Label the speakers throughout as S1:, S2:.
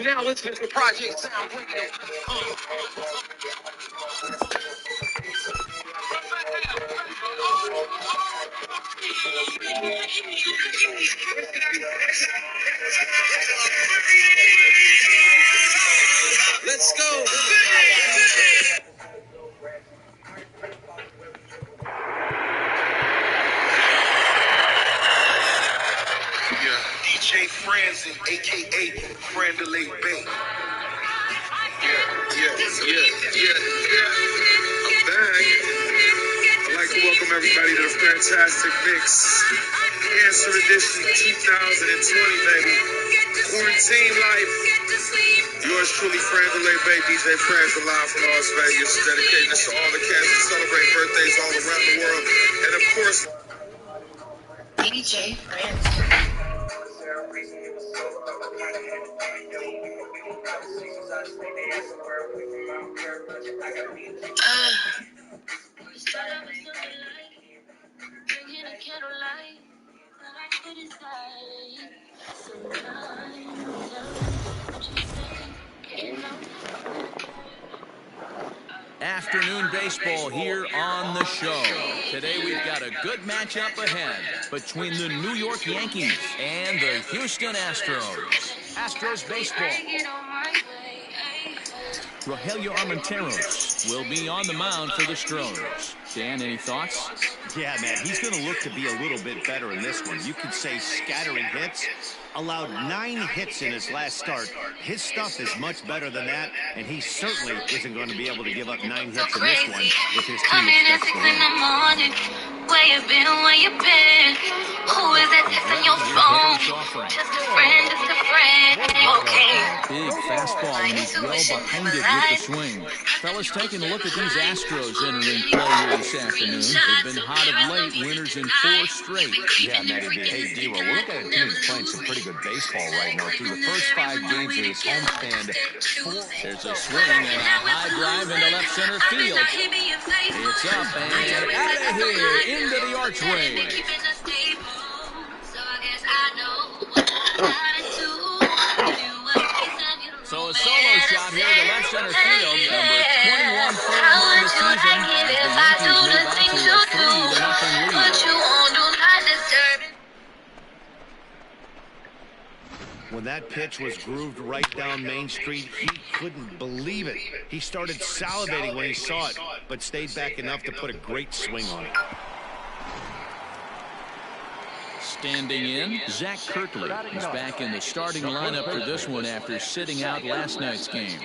S1: Now listen to the Project Sound. Let's go. DJ Franzen, a.k.a. Frandalay Bay. Yeah. I'm back. I'd like to welcome everybody to the Fantastic Mix. Answer edition 2020, baby. Quarantine life. Yours truly, Frandalay Bay, DJ Franzen, live from Las Vegas. Dedicating this to all the cats who celebrate birthdays all around the world. And of course, DJ Franzen.
S2: Afternoon baseball here on the show. Today we've got a good matchup ahead between the New York Yankees and the Houston Astros. Astros baseball. Rogelio Armenteros will be on the mound for the Stros. Dan, any thoughts?
S3: Yeah, man, he's going to look to be a little bit better in this one. You could say scattering hits. Allowed 9 hits in his last start. His stuff is much better than that, and he certainly isn't going to be able to give up 9 hits in this one if his team expects to win.
S4: Where you been, where you been? Who is that texting your phone? Just a friend, okay.
S2: Big fastball, and he's well behind it with the swing. Fellas, taking a look at these Astros entering play here this afternoon. They've been hot of late, winners in 4 straight.
S3: Yeah, Matty B. Hey, D-Roll, we're looking at a team that's playing some pretty good baseball right now. Through the first 5 games of this homestand,
S2: there's a swing and a high drive into left center field. It's up and out of here into the archway. So a solo shot here to left center field. Number 21 for him on the season. The Yankees move out to a 3-0 lead.
S3: When that pitch was grooved right down Main Street, he couldn't believe it. He started salivating when he saw it, but stayed back enough to put a great swing on it.
S2: Standing in, Zach Kirtley is back in the starting lineup for this one after sitting out last night's game.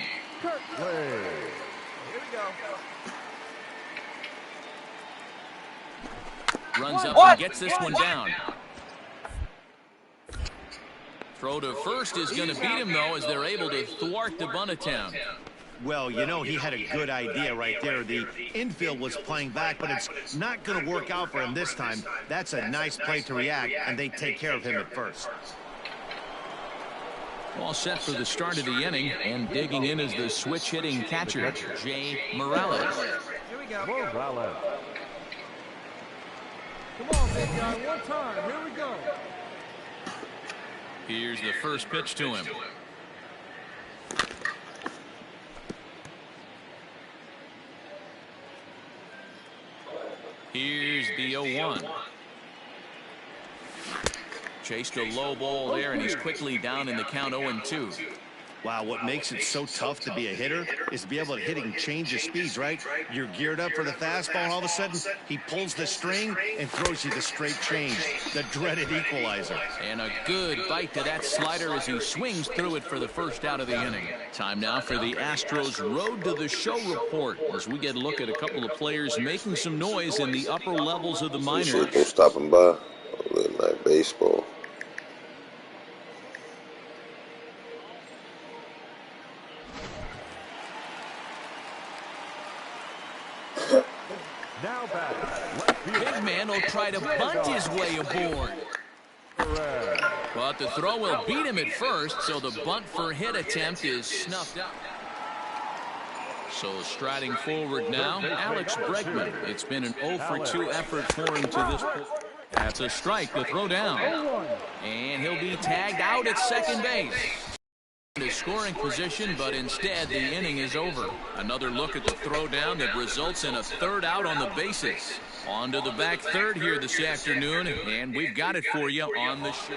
S2: Runs up and gets this one down. Throw to first is going to beat him, though, as they're able to thwart the bunt attempt.
S3: Well, you know, he had a good idea right there. The infield was playing back, but it's not going to work out for him this time. That's a nice play to react, and they take care of him at first.
S2: All set for the start of the inning, and digging in is the switch-hitting catcher, Jay Morales.
S5: Here we go. Morales. Come on, big guy, one time. Here we go.
S2: Here's the first pitch to him. Here's the 0-1. Chased a low ball there, and he's quickly down in the count 0-2.
S3: Wow, what makes it so tough to be a hitter is to be able to hit and change of speeds, right? You're geared up for the fastball, and all of a sudden, he pulls the string and throws you the straight change, the dreaded equalizer.
S2: And a good bite to that slider as he swings through it for the first out of the inning. Time now for the Astros Road to the Show report as we get a look at a couple of players making some noise in the upper levels of the minors.
S6: People stopping by, late night baseball.
S5: Now back.
S2: Big man will try to bunt his way aboard. But the throw will beat him at first, so the bunt for hit attempt is snuffed out. So striding forward now, Alex Bregman. It's been an 0-for-2 effort for him to this point. That's a strike, the throw down. And he'll be tagged out at second base. To scoring position, but instead the inning is over. Another look at the throwdown that results in a third out on the bases. On to the back third here this afternoon, and we've got it for you on the show.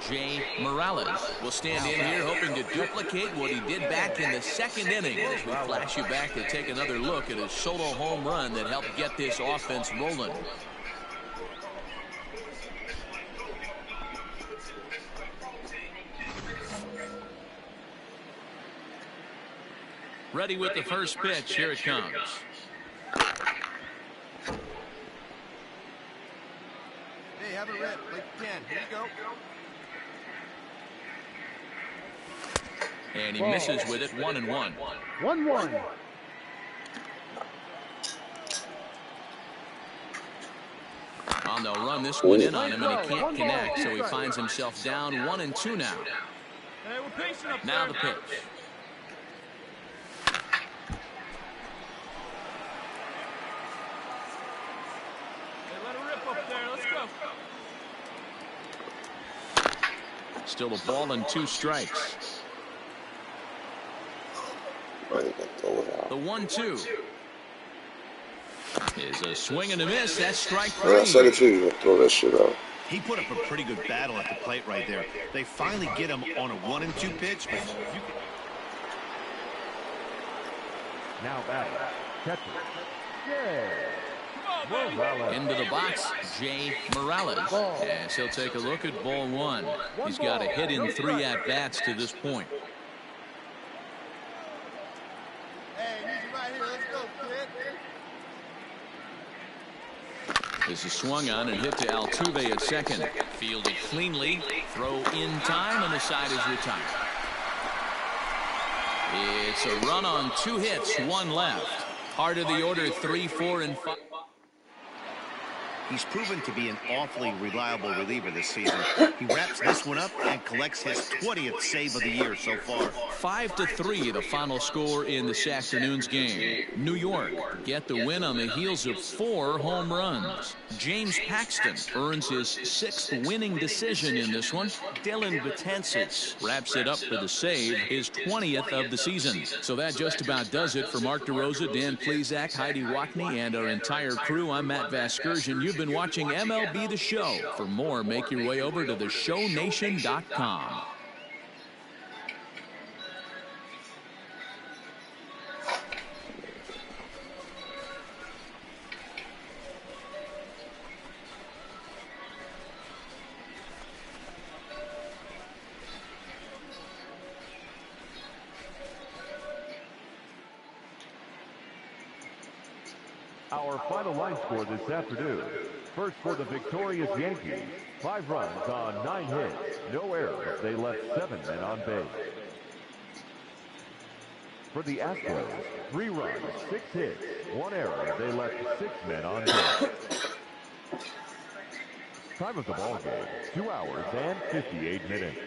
S2: Jay Morales will stand in here hoping to duplicate what he did back in the second inning as we flash you back to take another look at a solo home run that helped get this offense rolling. Ready with the first pitch. Here it comes.
S7: Hey, have a rip like you can. Here you go.
S2: And he misses with it. 1-1.
S5: 1-1.
S2: Well, they'll run this one in on him, and he can't connect, so he finds himself down 1-2 now. Now the pitch. Still a ball and 2 strikes. The 1-2 is a swing and a miss. That's strike 3.
S6: I said it to you. Throw that shit out.
S3: He put up a pretty good battle at the plate right there. They finally get him on a 1-2 pitch, but
S5: Now back. Catcher. Yeah.
S2: Into the box, Jay Morales, as he'll take a look at ball 1. He's got a hit in 3 at-bats to this point.
S7: Hey, easy right here. Let's go, kid.
S2: This is swung on and hit to Altuve at second. Fielded cleanly, throw in time, and the side is retired. It's a run on 2 hits, 1 left. Heart of the order, 3, 4, and 5.
S3: he's proven to be an awfully reliable reliever this season. He wraps this one up and collects his 20th save of the year so far.
S2: 5-3 the final score in this afternoon's game. New York get the win on the heels of 4 home runs. James Paxton earns his 6th winning decision in this one. Dylan Betances wraps it up for the save, his 20th of the season. So that just about does it for Mark DeRosa, Dan Plesac, Heidi Watney, and our entire crew. I'm Matt Vasgersian. You've been watching MLB The Show. For more, make your way over to theshownation.com.
S5: Our final line score this afternoon. First for the victorious Yankees, 5 runs on 9 hits, no errors. They left 7 men on base. For the Astros, 3 runs, 6 hits, 1 error. They left 6 men on base. Time of the ball game, 2 hours and 58 minutes.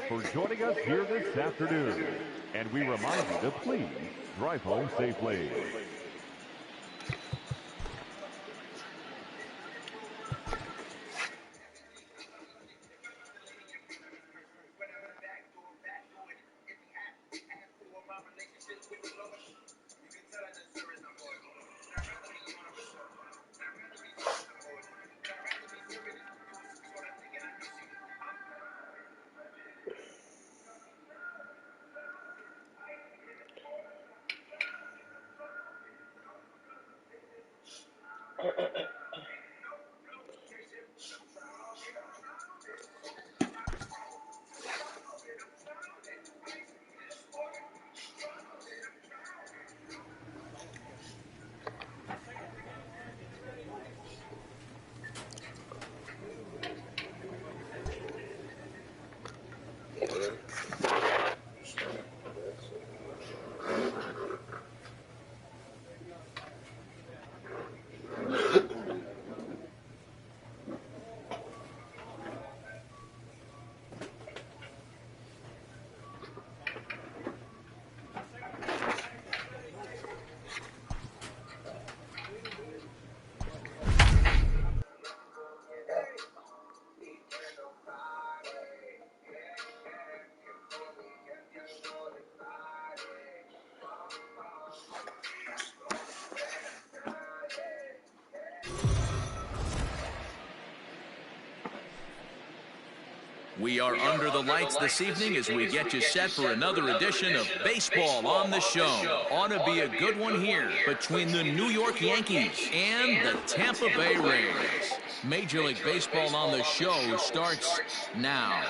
S5: For joining us here this afternoon. And we remind you to please drive home safely.
S2: We are under the lights this evening as we get you set for another edition of Baseball on the Show. Ought to be a good one here between the New York Yankees and the Tampa Bay Rays. Major League Baseball on the Show starts now.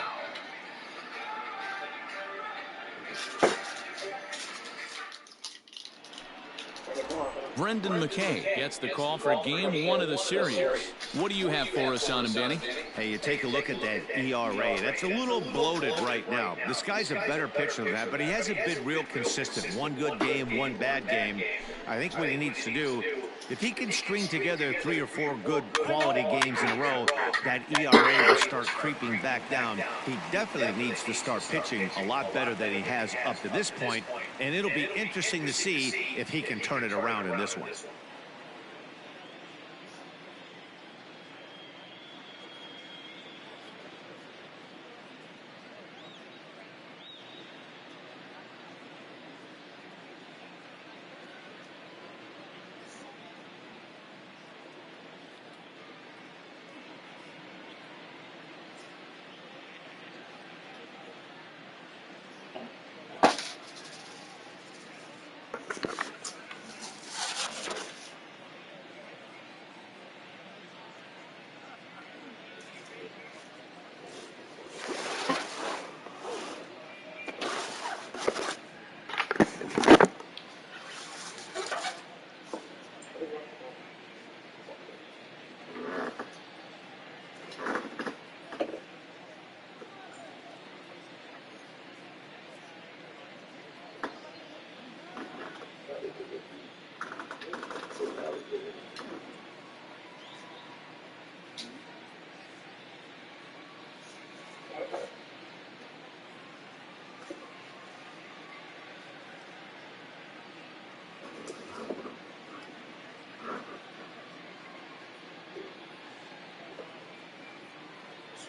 S2: Brendan McKay gets the call for game 1 of the series. What do you have for us on him, Danny?
S3: Hey, you take a look at that ERA. That's a little bloated right now. This guy's a better pitcher than that, but he hasn't been real consistent. One good game, one bad game. I think what he needs to do, if he can string together 3 or 4 good quality games in a row, that ERA will start creeping back down. He definitely needs to start pitching a lot better than he has up to this point, and it'll be interesting to see if he can turn it around in this one.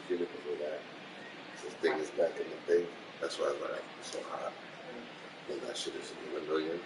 S6: Get it before that. This thing is back in the thing. That's why it's like so hot. And that shit is in a million.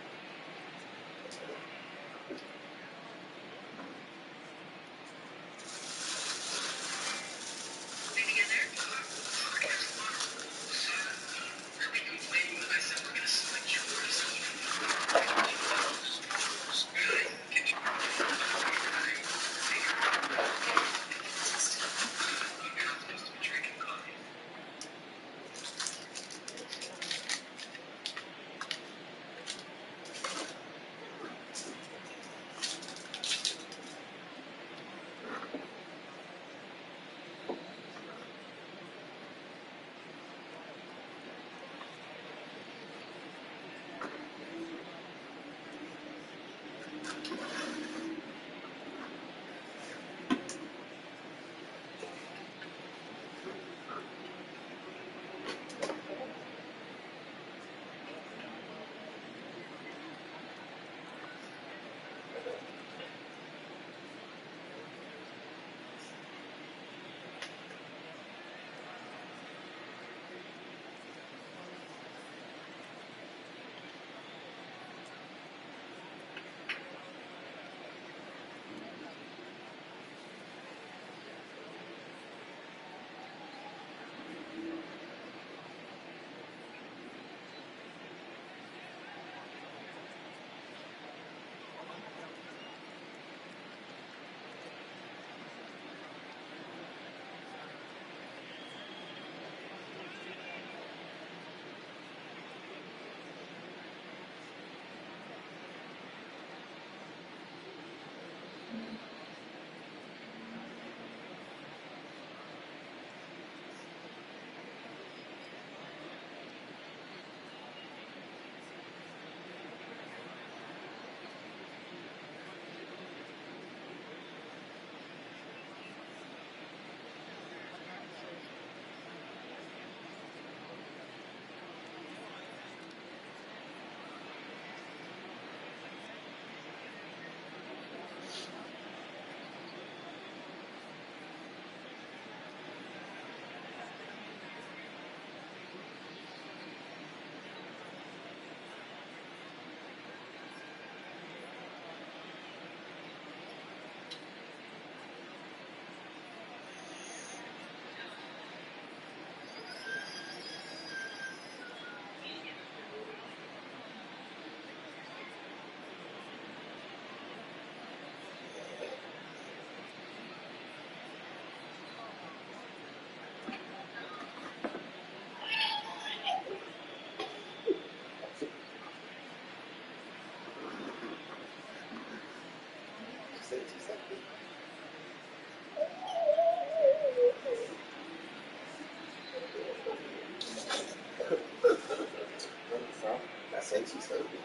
S6: I sent you something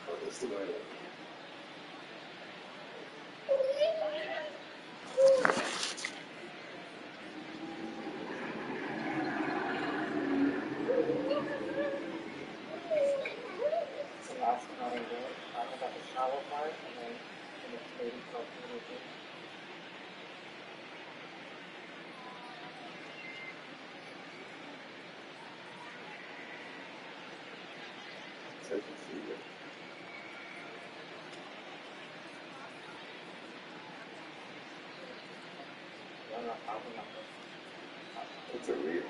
S6: on Instagram.
S8: The last one I wrote, talking about the shower part, and then the lady felt really good.
S6: It's a real.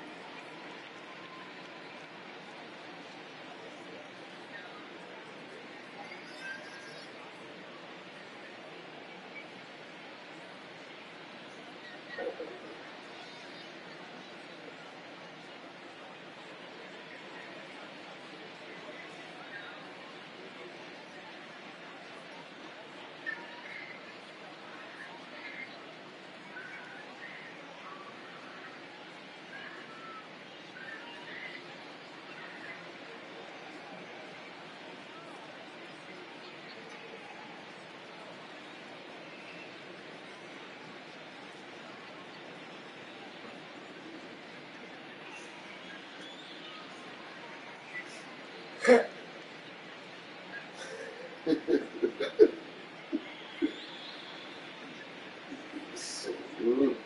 S6: So good.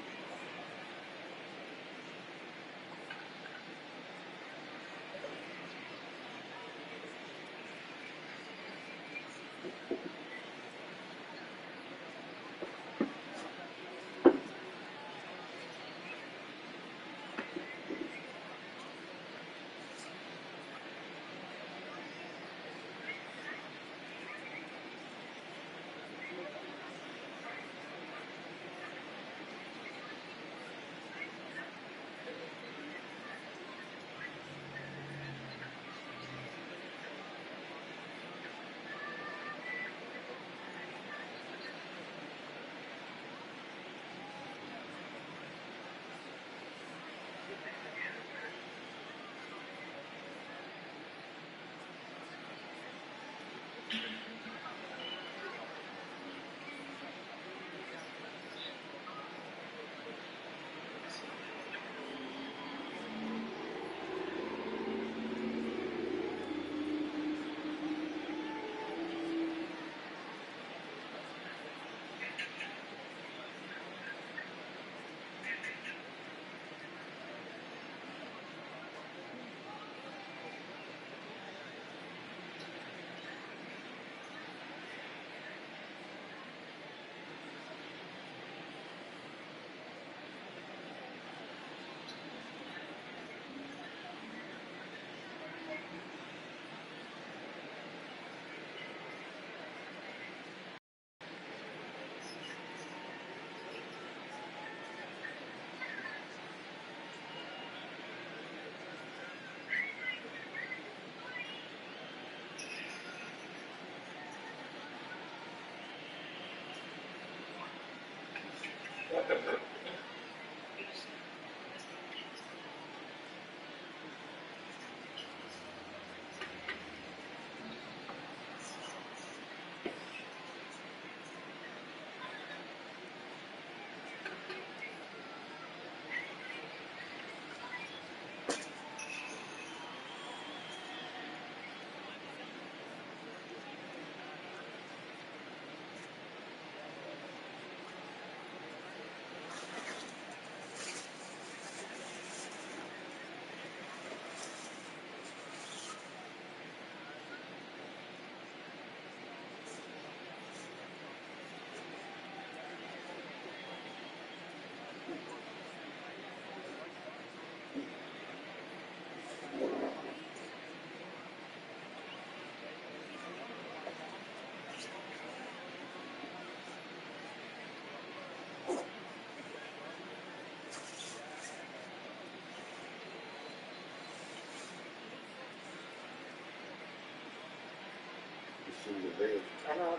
S8: I know,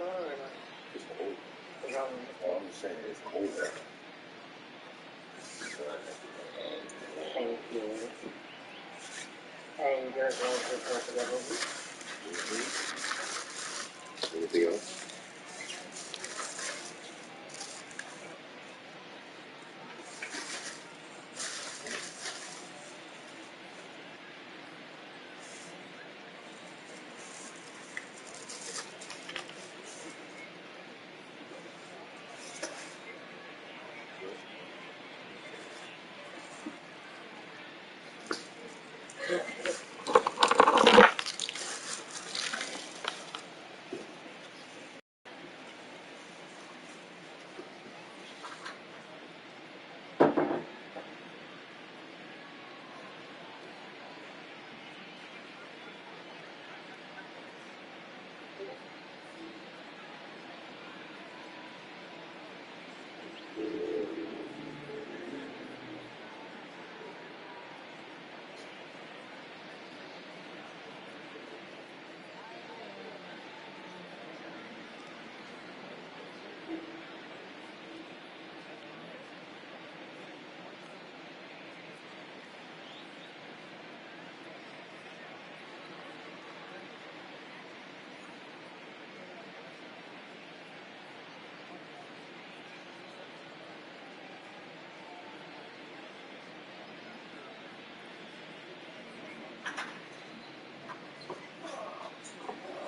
S6: It's cold. All I'm saying is over.
S8: Thank you. And your girls report together.
S6: Anything else?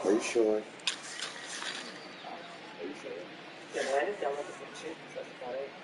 S6: Are you sure? Are you sure?
S8: Yeah, but I just don't look at the pictures. That's about it.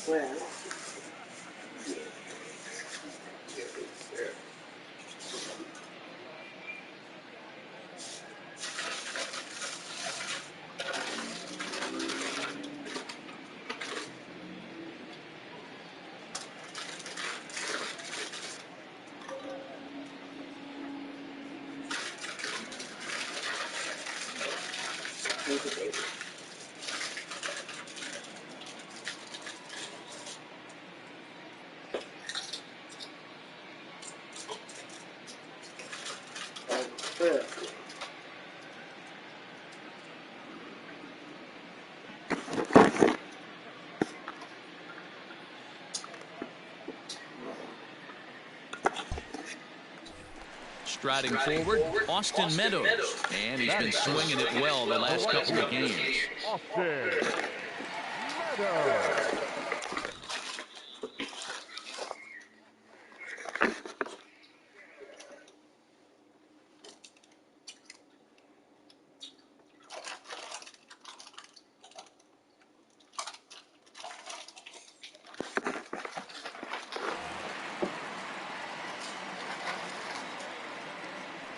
S8: Where?
S2: Striding forward, Austin Meadows. And he's been swinging it well the last couple of games.
S5: Austin Meadows.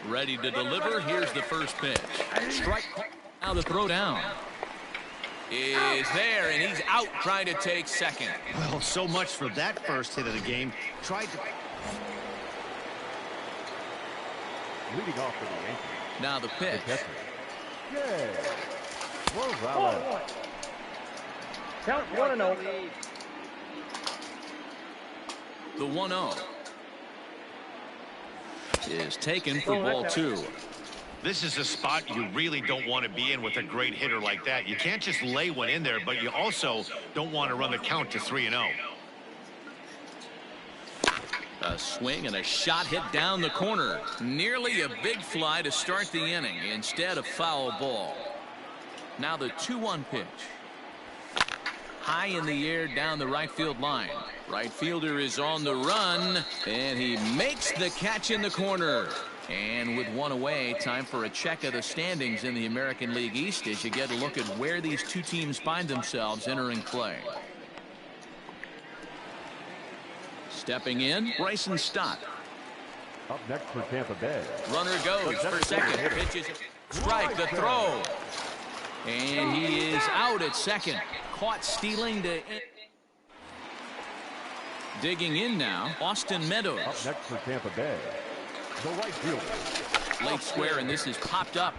S2: Ready to deliver. Here's the first pitch. Strike. Now the throw down is there, and he's out trying to take second.
S3: Well, so much for that first hit of the game. Tried to...
S5: Leading off for the Yankees.
S2: Now the pitch.
S5: Morales.
S8: Count 1-0.
S2: The 1-0 is taken for ball 2.
S3: This is a spot you really don't want to be in with a great hitter like that. You can't just lay one in there, but you also don't want to run the count to 3-0.
S2: A swing and a shot hit down the corner. Nearly a big fly to start the inning. Instead, a foul ball. Now the 2-1 pitch. High in the air down the right field line. Right fielder is on the run, and he makes the catch in the corner. And with one away, time for a check of the standings in the American League East as you get a look at where these two teams find themselves entering play. Stepping in, Bryson Stott.
S5: Up next for Tampa Bay.
S2: Runner goes for second. Pitches, strike, the throw. And he is out at second. Caught stealing to... Digging in now, Austin Meadows.
S5: Up next for Tampa Bay. The right fielder.
S2: Late square, and this is popped up.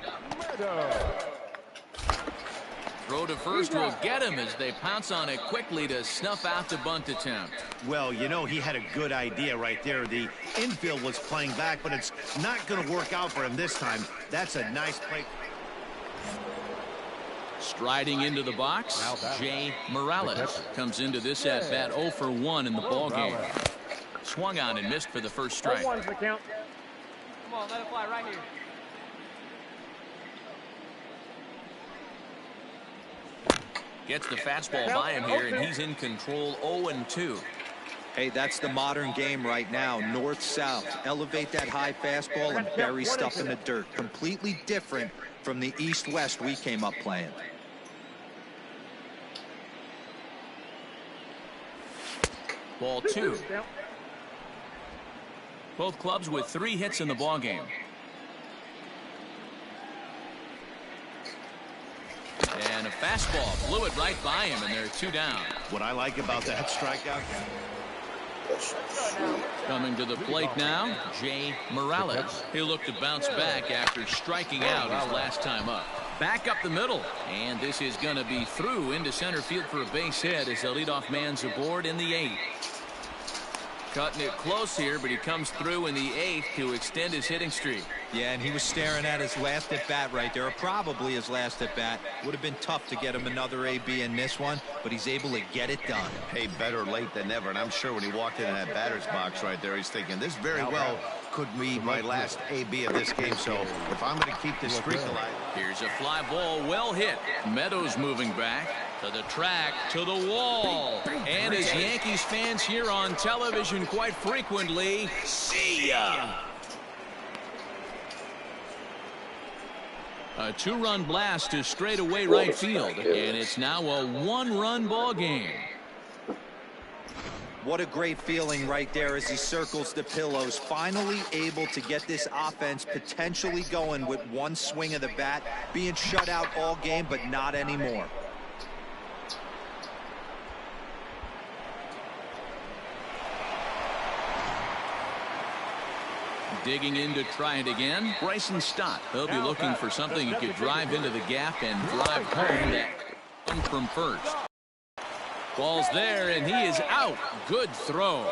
S2: Throw to first will get him as they pounce on it quickly to snuff out the bunt attempt.
S3: Well, you know, he had a good idea right there. The infield was playing back, but it's not going to work out for him this time. That's a nice play.
S2: Striding into the box, Jay Morales comes into this at bat 0 for 1 in the ball game. Swung on and missed for the first strike.
S8: 1's the count. Come on, let it fly right here.
S2: Gets the fastball by him here, and he's in control. 0-2.
S9: Hey, that's the modern game right now. North-south. Elevate that high fastball and bury stuff in the dirt. Completely different from the east-west we came up playing.
S2: Ball 2. Both clubs with 3 hits in the ball game. And a fastball blew it right by him, and they're 2 down.
S3: What I like about that strikeout.
S2: Coming to the plate now, Jay Morales. He'll look to bounce back after striking out his last time up. Back up the middle, and this is going to be through into center field for a base hit as the leadoff man's aboard in the 8th. Cutting it close here, but he comes through in the 8th to extend his hitting streak.
S9: Yeah, and he was staring at his last at-bat right there, or probably his last at-bat. Would have been tough to get him another AB in this one, but he's able to get it done.
S3: Hey, better late than never, and I'm sure when he walked into that batter's box right there, he's thinking, this very well could be my last AB of this game, so if I'm going to keep this streak alive.
S2: Here's a fly ball, well hit. Meadows moving back to the track, to the wall. And as Yankees fans hear on television quite frequently, see ya! A 2-run blast to straightaway right field, and it's now a 1-run ball game.
S9: What a great feeling right there as he circles the pillows. Finally able to get this offense potentially going with one swing of the bat. Being shut out all game, but not anymore.
S2: Digging in to try it again, Bryson Stott. He'll be looking for something he could drive into the gap and drive home that one from first. Ball's there, and he is out. Good throw.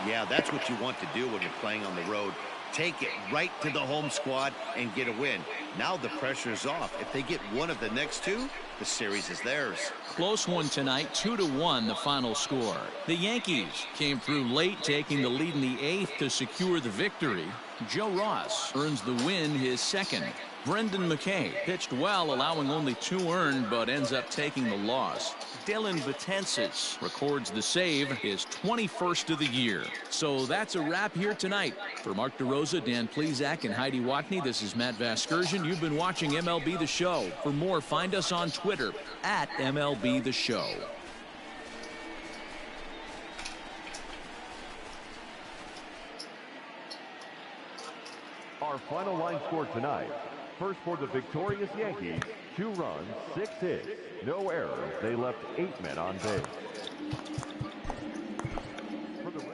S3: Yeah, that's what you want to do when you're playing on the road. Take it right to the home squad and get a win. Now the pressure is off. If they get one of the next two, the series is theirs.
S2: Close one tonight, 2-1 the final score. The Yankees came through late, taking the lead in the 8th to secure the victory. Joe Ross earns the win, his second. Brendan McKay pitched well, allowing only 2 earned, but ends up taking the loss. Dylan Betances records the save, his 21st of the year. So that's a wrap here tonight. For Mark DeRosa, Dan Plesac, and Heidi Watney, this is Matt Vasgersian. You've been watching MLB The Show. For more, find us on Twitter at MLB The Show.
S5: Our final line score tonight. First for the victorious Yankees, 2 runs, 6 hits, no errors. They left 8 men on base. For the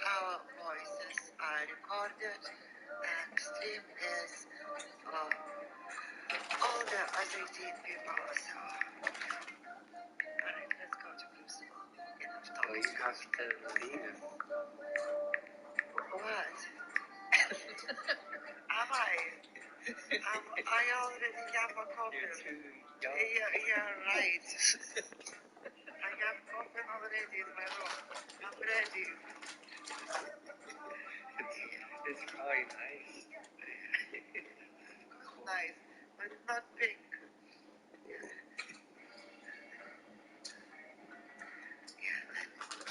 S10: Our voices are recorded and streamed as all the other people. So, alright, let's go to Crucible. Enough talking.
S11: Well, you have to leave.
S10: What? Am I? I already have a coffin.
S11: You're too young.
S10: Yeah, right. I have coffin already in my room. I'm ready.
S11: It's probably nice.
S10: Nice, but not pink.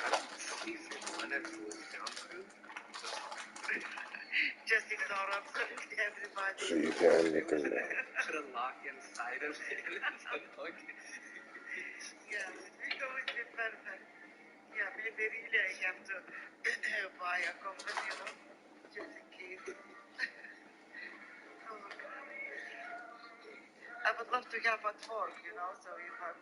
S11: I don't see from one of you is soundproof.
S10: Just ignore absolutely everybody.
S6: So you can look in there.
S11: Put a lock inside of it.
S10: Yeah, we go with the perfect. Yeah, maybe really I have to buy a coffin, you know, just in case. Oh, God. I would love to have at work, you know, so if I'm...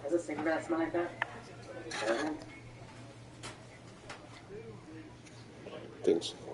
S8: Is this cigarette smell like that?
S6: I think so.